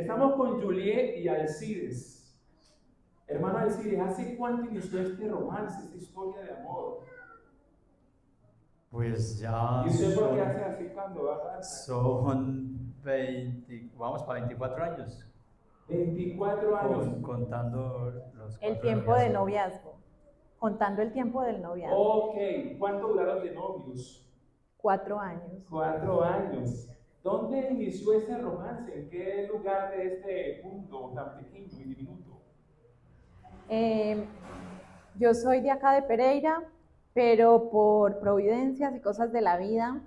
Estamos con Juliet y Alcides. Hermano Alcides, ¿hace cuánto inició este romance, esta historia de amor? Pues ya ¿Y usted por qué hace así cuando va a son 20, vamos para 24 años. 24 años. Contando los El 4 tiempo de de noviazgo. Contando el tiempo del noviazgo. Ok, ¿cuánto duraron de novios? 4 años. 4 años. ¿Dónde inició ese romance? ¿En qué lugar de este mundo tan pequeño y diminuto? Yo soy de acá de Pereira, pero por providencias y cosas de la vida,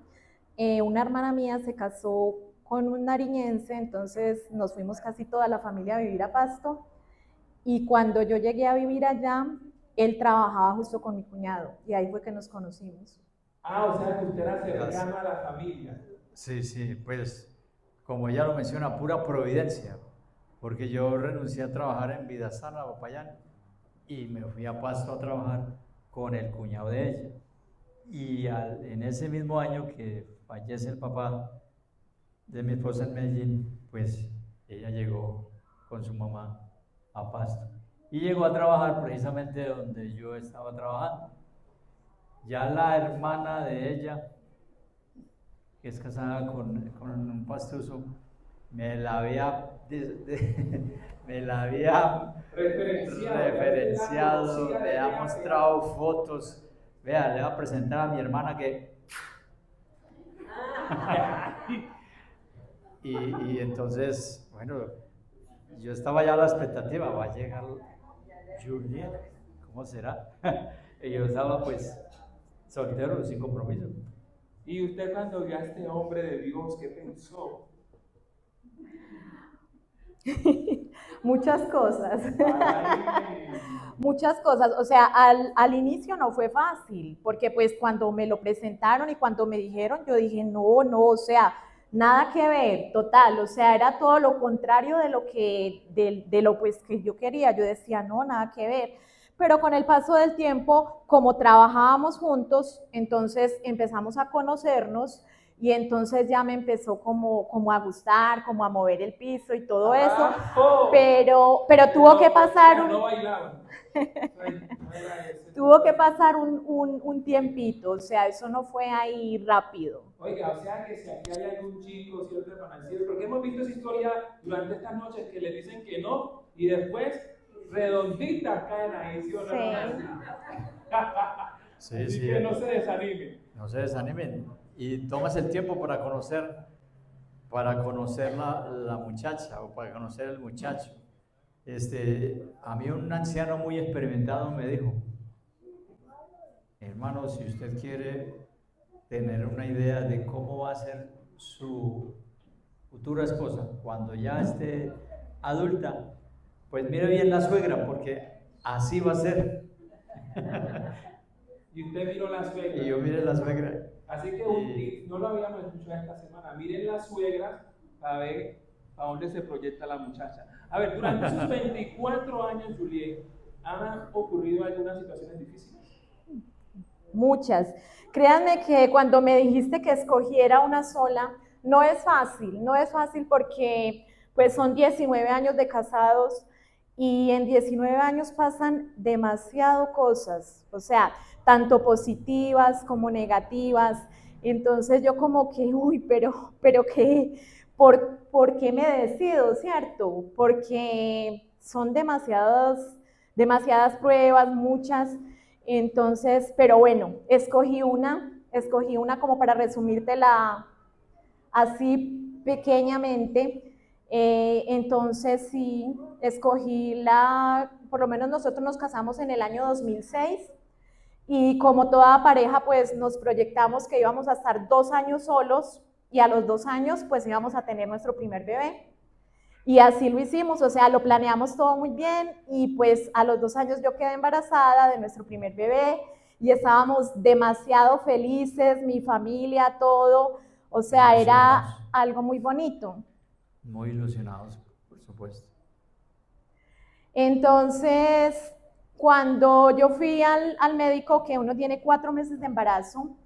una hermana mía se casó con un nariñense, entonces nos fuimos casi toda la familia a vivir a Pasto, y cuando yo llegué a vivir allá, él trabajaba justo con mi cuñado, y ahí fue que nos conocimos. Ah, o sea que usted era cercano a la familia. Sí, sí, pues como ella lo menciona, pura providencia, porque yo renuncié a trabajar en Vida Sana, Popayán, y me fui a Pasto a trabajar con el cuñado de ella. Y en ese mismo año que fallece el papá de mi esposa en Medellín, pues ella llegó con su mamá a Pasto. Y llegó a trabajar precisamente donde yo estaba trabajando. Ya la hermana de ella, que es casada con un pastuso, me la había referenciado, me ha mostrado fotos. Vea, le voy a presentar a mi hermana que... y entonces, bueno, yo estaba ya a la expectativa, va a llegar Juliet, ¿cómo será? Y yo estaba pues soltero, sin compromiso. ¿Y usted cuando vio a este hombre de Dios, qué pensó? Muchas cosas. Muchas cosas, o sea, al inicio no fue fácil, porque pues cuando me lo presentaron y cuando me dijeron, yo dije, no, o sea, nada que ver, total, o sea, era todo lo contrario de lo pues que yo quería, yo decía, no, nada que ver, pero con el paso del tiempo, como trabajábamos juntos, entonces empezamos a conocernos, y entonces ya me empezó como a gustar, como a mover el piso y todo eso, pero tuvo que pasar no bailaban. Tuvo que pasar un tiempito, o sea, eso no fue ahí rápido. Oiga, o sea que si aquí hay algún chico, cierto financiero, porque hemos visto esa historia durante estas noches que le dicen que no y después redonditas caen ahí, ¿sí o no? Sí, Así sí, que no se desanimen. No se desanimen. Y tomas el tiempo para conocer la muchacha o para conocer el muchacho. A mí un anciano muy experimentado me dijo, hermano, si usted quiere tener una idea de cómo va a ser su futura esposa cuando ya esté adulta, pues mire bien la suegra, porque así va a ser. Y usted miró la suegra. Y yo miré la suegra. Así que un tip, no lo habíamos escuchado esta semana, miren las suegras para ver a dónde se proyecta la muchacha. A ver, durante esos 24 años, Juliet, ¿han ocurrido algunas situaciones difíciles? Muchas. Créanme que cuando me dijiste que escogiera una sola, no es fácil porque pues son 19 años de casados y en 19 años pasan demasiado cosas, o sea, tanto positivas como negativas. Entonces yo como que, pero ¿qué? ¿Por qué me decido, cierto? Porque son demasiadas pruebas, muchas. Entonces, pero bueno, escogí una como para resumírtela así pequeñamente. Entonces sí, por lo menos nosotros nos casamos en el año 2006 y como toda pareja pues nos proyectamos que íbamos a estar 2 años solos y a los 2 años pues íbamos a tener nuestro primer bebé. Y así lo hicimos, o sea, lo planeamos todo muy bien y pues a los 2 años yo quedé embarazada de nuestro primer bebé y estábamos demasiado felices, mi familia, todo, o sea, era algo muy bonito. Muy ilusionados, por supuesto. Entonces, cuando yo fui al médico, que uno tiene 4 meses de embarazo,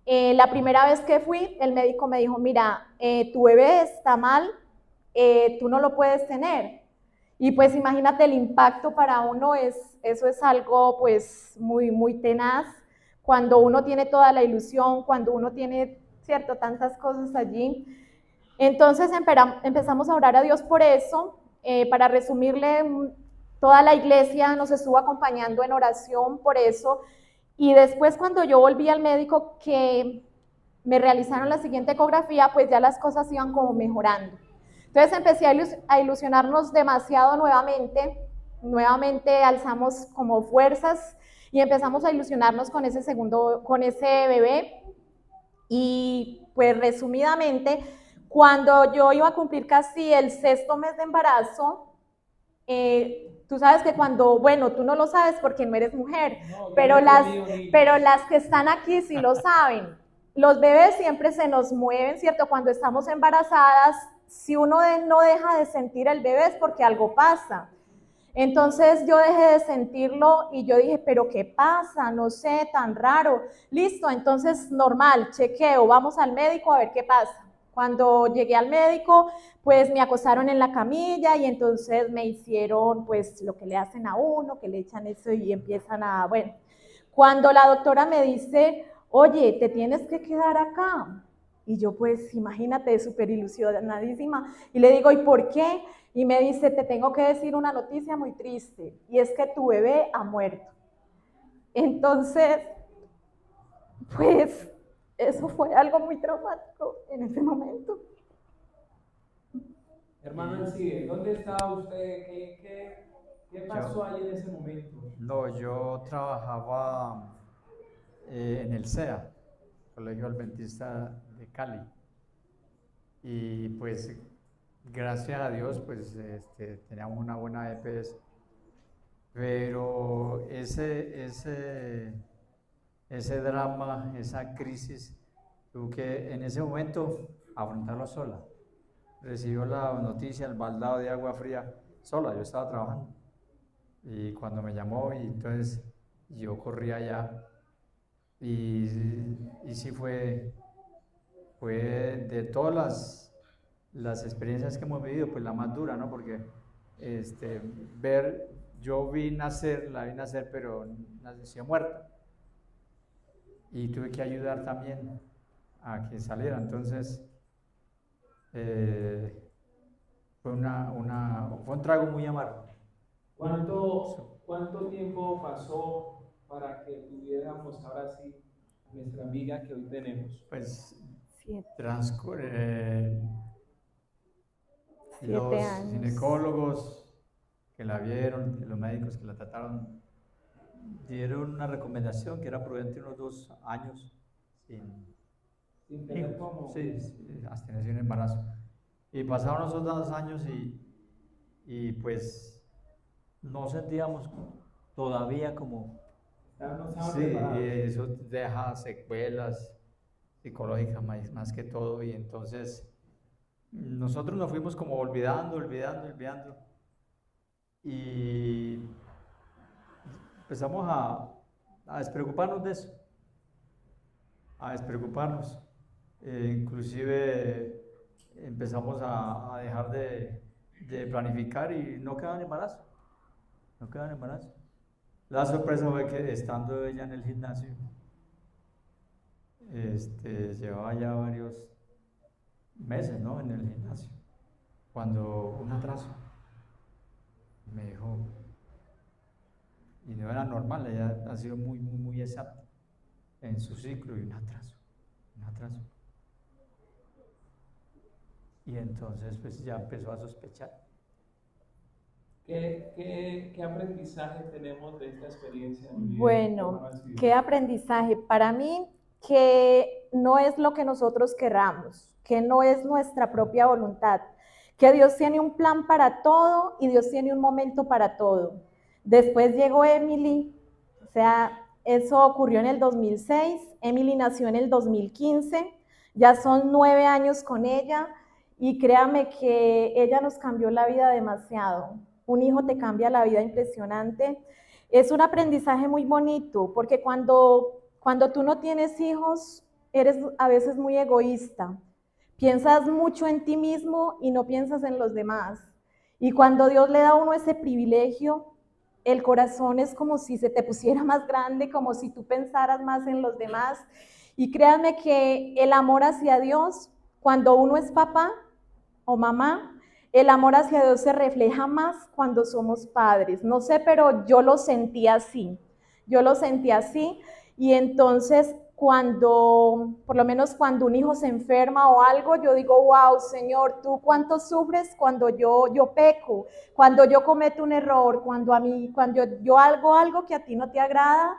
la primera vez que fui, el médico me dijo, mira, tu bebé está mal, tú no lo puedes tener. Y pues imagínate el impacto para uno, eso es algo pues muy, muy tenaz, cuando uno tiene toda la ilusión, cuando uno tiene, cierto, tantas cosas allí. Entonces empezamos a orar a Dios por eso. Para resumirle, toda la iglesia nos estuvo acompañando en oración por eso. Y después cuando yo volví al médico que me realizaron la siguiente ecografía, pues ya las cosas iban como mejorando. Entonces empecé a ilusionarnos demasiado nuevamente alzamos como fuerzas y empezamos a ilusionarnos con ese bebé. Y pues resumidamente, cuando yo iba a cumplir casi el 6º mes de embarazo, tú sabes que bueno, tú no lo sabes porque no eres mujer, No, pero pero las que están aquí sí lo saben. Los bebés siempre se nos mueven, ¿cierto? Cuando estamos embarazadas, si uno no deja de sentir el bebé es porque algo pasa. Entonces yo dejé de sentirlo y yo dije, pero ¿qué pasa? No sé, tan raro. Listo, entonces normal, chequeo, vamos al médico a ver qué pasa. Cuando llegué al médico, pues me acostaron en la camilla y entonces me hicieron pues lo que le hacen a uno, que le echan eso y empiezan bueno. Cuando la doctora me dice, oye, te tienes que quedar acá. Y yo pues, imagínate, súper ilusionadísima. Y le digo, ¿y por qué? Y me dice, te tengo que decir una noticia muy triste, y es que tu bebé ha muerto. Entonces, pues, eso fue algo muy traumático en ese momento. hermano Alcide, ¿dónde estaba usted? ¿Qué pasó ahí en ese momento? No, yo trabajaba en el CEA, Colegio Adventista de Cali. Y pues gracias a Dios pues teníamos una buena EPS, pero ese drama, esa crisis, tuve que en ese momento afrontarlo sola. Recibió la noticia, el baldado de agua fría sola, yo estaba trabajando. Y cuando me llamó, y entonces yo corrí allá, y sí fue de todas las experiencias que hemos vivido, pues la más dura, ¿no? Porque yo la vi nacer, pero nació muerta. Y tuve que ayudar también a que saliera. Entonces, fue un trago muy amargo. ¿Cuánto tiempo pasó para que tuviéramos ahora sí nuestra amiga que hoy tenemos? Pues 7 los años. ginecólogos que la vieron, los médicos que la trataron, dieron una recomendación que era prudente unos 2 años Sin tener hijos, sí, abstenerse de un embarazo. Y pasaron esos 2 años y pues no sentíamos todavía como... Sí, eso deja secuelas psicológicas más que todo, y entonces nosotros nos fuimos como olvidando, y empezamos a despreocuparnos de eso, a despreocuparnos. Inclusive empezamos a dejar de planificar y no quedaban embarazo. La sorpresa fue que estando ella en el gimnasio, llevaba ya varios meses, ¿no?, en el gimnasio, cuando un atraso me dijo, y no era normal, ella ha sido muy, muy, muy exacta en su ciclo, y un atraso. Y entonces pues ya empezó a sospechar. ¿Qué aprendizaje tenemos de esta experiencia? Bueno, ¿qué aprendizaje? Para mí, que no es lo que nosotros querramos, que no es nuestra propia voluntad, que Dios tiene un plan para todo y Dios tiene un momento para todo. Después llegó Emily, o sea, eso ocurrió en el 2006, Emily nació en el 2015, ya son 9 años con ella, y créame que ella nos cambió la vida demasiado. Un hijo te cambia la vida impresionante. Es un aprendizaje muy bonito, porque cuando tú no tienes hijos, eres a veces muy egoísta, Piensas mucho en ti mismo y no piensas en los demás. Y cuando Dios le da a uno ese privilegio, el corazón es como si se te pusiera más grande, como si tú pensaras más en los demás. Y créanme que el amor hacia Dios, cuando uno es papá o mamá, el amor hacia Dios se refleja más cuando somos padres. No sé, pero yo lo sentí así. Yo lo sentí así. Y entonces cuando, por lo menos cuando un hijo se enferma o algo, yo digo, wow, Señor, ¿tú cuánto sufres cuando yo peco, cuando yo cometo un error, cuando yo hago algo que a ti no te agrada?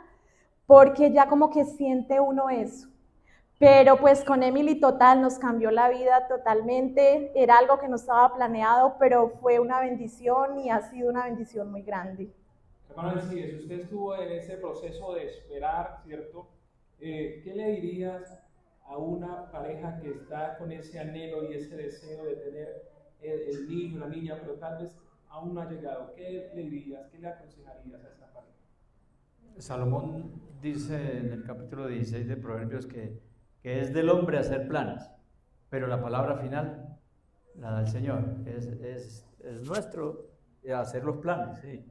Porque ya como que siente uno eso. Pero pues con Emily total nos cambió la vida totalmente, era algo que no estaba planeado, pero fue una bendición y ha sido una bendición muy grande. Hermano Alcides, usted estuvo en ese proceso de esperar, ¿cierto? ¿Qué le dirías a una pareja que está con ese anhelo y ese deseo de tener el niño, la niña, pero tal vez aún no ha llegado? ¿Qué le dirías, qué le aconsejarías a esa pareja? Salomón dice en el capítulo 16 de Proverbios que es del hombre hacer planes, pero la palabra final la da el Señor. Es nuestro hacer los planes, sí.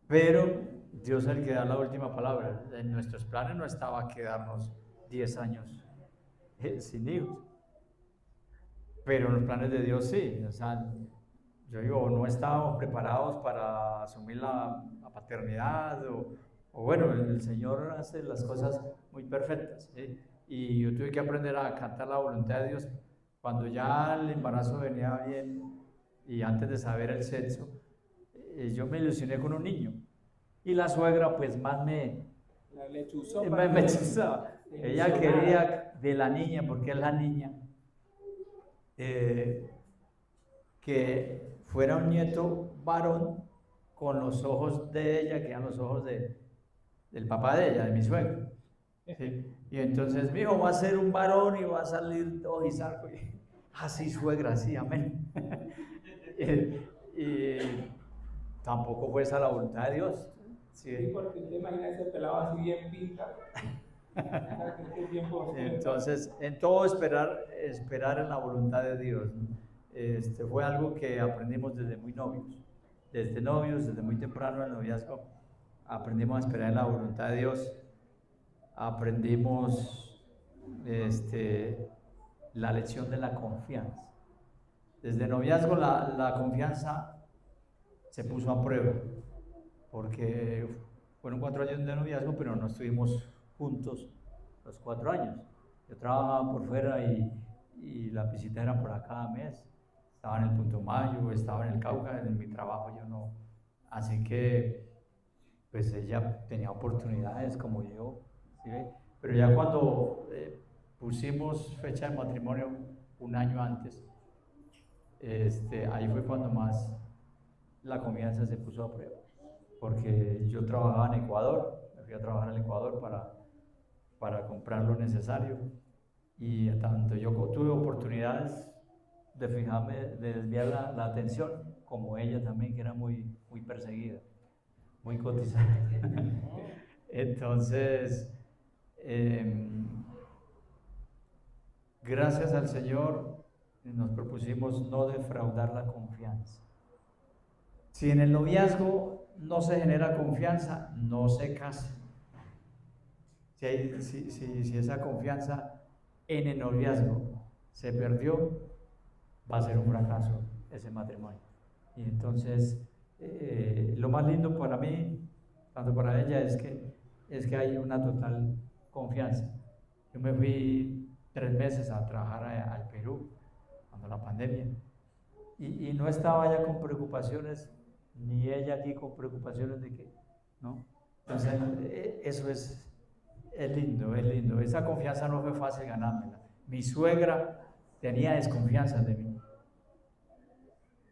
Pero Dios es el que da la última palabra. En nuestros planes no estaba quedarnos 10 años sin hijos. Pero en los planes de Dios sí. O sea, yo digo, no estábamos preparados para asumir la paternidad o bueno, el Señor hace las cosas muy perfectas, ¿sí? Y yo tuve que aprender a cantar la voluntad de Dios cuando ya el embarazo venía bien y antes de saber el sexo, yo me ilusioné con un niño y la suegra pues más me chuzaba. Ella quería de la niña, porque es la niña, que fuera un nieto varón con los ojos de ella, que eran los ojos del papá de ella, de mi suegro. ¿Sí? Y entonces mi hijo va a ser un varón y va a salir ojizarco. Así suegra, sí, amén. y tampoco fue esa la voluntad de Dios. Sí, porque usted imagina ese pelado así bien pinta. Entonces, en todo esperar en la voluntad de Dios. Fue algo que aprendimos desde muy novios. Desde muy temprano en el noviazgo, aprendimos a esperar en la voluntad de Dios. Aprendimos la lección de la confianza. Desde noviazgo la confianza se puso a prueba, porque fueron 4 años de noviazgo, pero no estuvimos juntos los 4 años. Yo trabajaba por fuera y la visita era por cada mes. Estaba en el Putumayo, estaba en el Cauca, en mi trabajo yo no. Así que, pues ella tenía oportunidades como yo, ¿sí? Pero ya cuando pusimos fecha de matrimonio un año antes, ahí fue cuando más la confianza se puso a prueba, porque yo trabajaba en Ecuador, me fui a trabajar al Ecuador para comprar lo necesario y tanto yo tuve oportunidades de fijarme, de desviar la atención, como ella también, que era muy, muy perseguida, muy cotizada. Entonces, gracias al Señor nos propusimos no defraudar la confianza. Si en el noviazgo no se genera confianza, no se casa. Si esa confianza en el noviazgo se perdió, va a ser un fracaso ese matrimonio. Y entonces, lo más lindo para mí, tanto para ella, es que hay una total confianza. Yo me fui 3 meses a trabajar al Perú, cuando la pandemia, y no estaba ya con preocupaciones, ni ella aquí con preocupaciones de que, ¿no? Entonces, eso es lindo, es lindo. Esa confianza no fue fácil ganármela. Mi suegra tenía desconfianza de mí,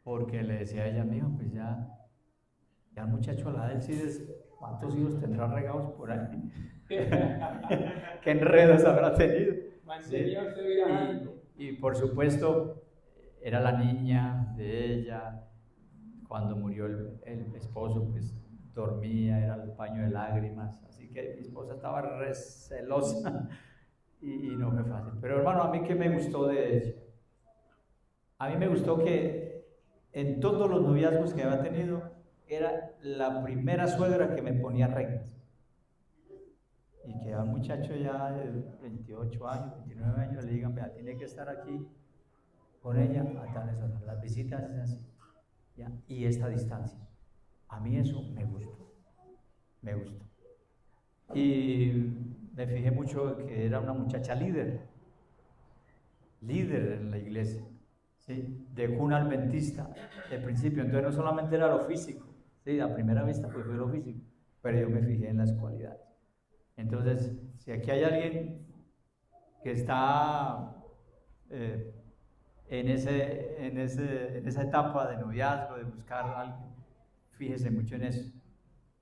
porque le decía a ella, mijo, pues ya el muchacho a la de Alcides, ¿cuántos hijos tendrá regados por ahí? ¿Qué enredos habrá tenido? ¿Sí? Y por supuesto, era la niña de ella. Cuando murió el esposo, pues dormía, era el paño de lágrimas. Así que mi esposa estaba recelosa y no fue fácil. Pero hermano, a mí qué me gustó de eso. A mí me gustó que en todos los noviazgos que había tenido, era la primera suegra que me ponía reglas. Y que a un muchacho ya de 28 años, 29 años, le digan, vea, tiene que estar aquí con ella a tales horas. Las visitas es así. ¿Ya? Y esta distancia. A mí eso me gustó. Me gustó. Y me fijé mucho que era una muchacha líder en la iglesia, ¿sí? De cuna adventista, de principio. Entonces no solamente era lo físico, ¿sí? A primera vista pues fue lo físico, pero yo me fijé en las cualidades. Entonces, si aquí hay alguien que está en esa etapa de noviazgo, de buscar a alguien, fíjese mucho en eso.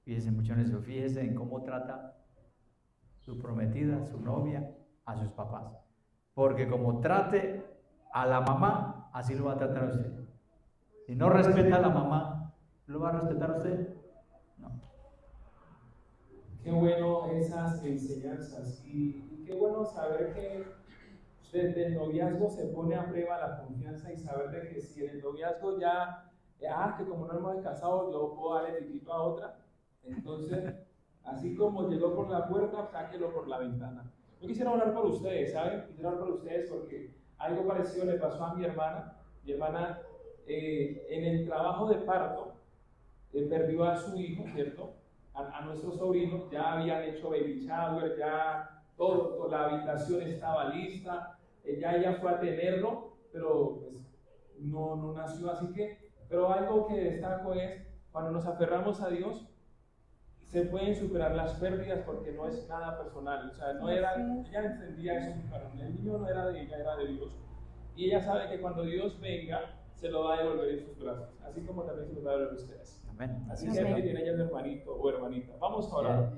Fíjese mucho en eso. Fíjese en cómo trata su prometida, su novia, a sus papás. Porque como trate a la mamá, así lo va a tratar a usted. Si no respeta a la mamá, ¿lo va a respetar a usted? No. Qué bueno esas enseñanzas y qué bueno saber que desde el noviazgo se pone a prueba la confianza y saber de que si en el noviazgo ya, que como no hemos casado, yo puedo darle piquito a otra, entonces, así como llegó por la puerta, sáquelo por la ventana. Yo quisiera hablar por ustedes, ¿saben? Quisiera hablar por ustedes porque algo parecido le pasó a mi hermana. Mi hermana, en el trabajo de parto, perdió a su hijo, ¿cierto? A nuestro sobrino, ya habían hecho baby shower, ya todo, la habitación estaba lista, ya ella fue a tenerlo, pero pues no nació, así que, pero algo que destaco es, cuando nos aferramos a Dios, se pueden superar las pérdidas porque no es nada personal, o sea, no era, ella entendía eso muy claro, el niño no era de ella, era de Dios, y ella sabe que cuando Dios venga, se lo va a devolver en sus brazos, así como también se lo va a devolver a ustedes. Amén. Así que tiene ella un hermanito o hermanita. Vamos a orar.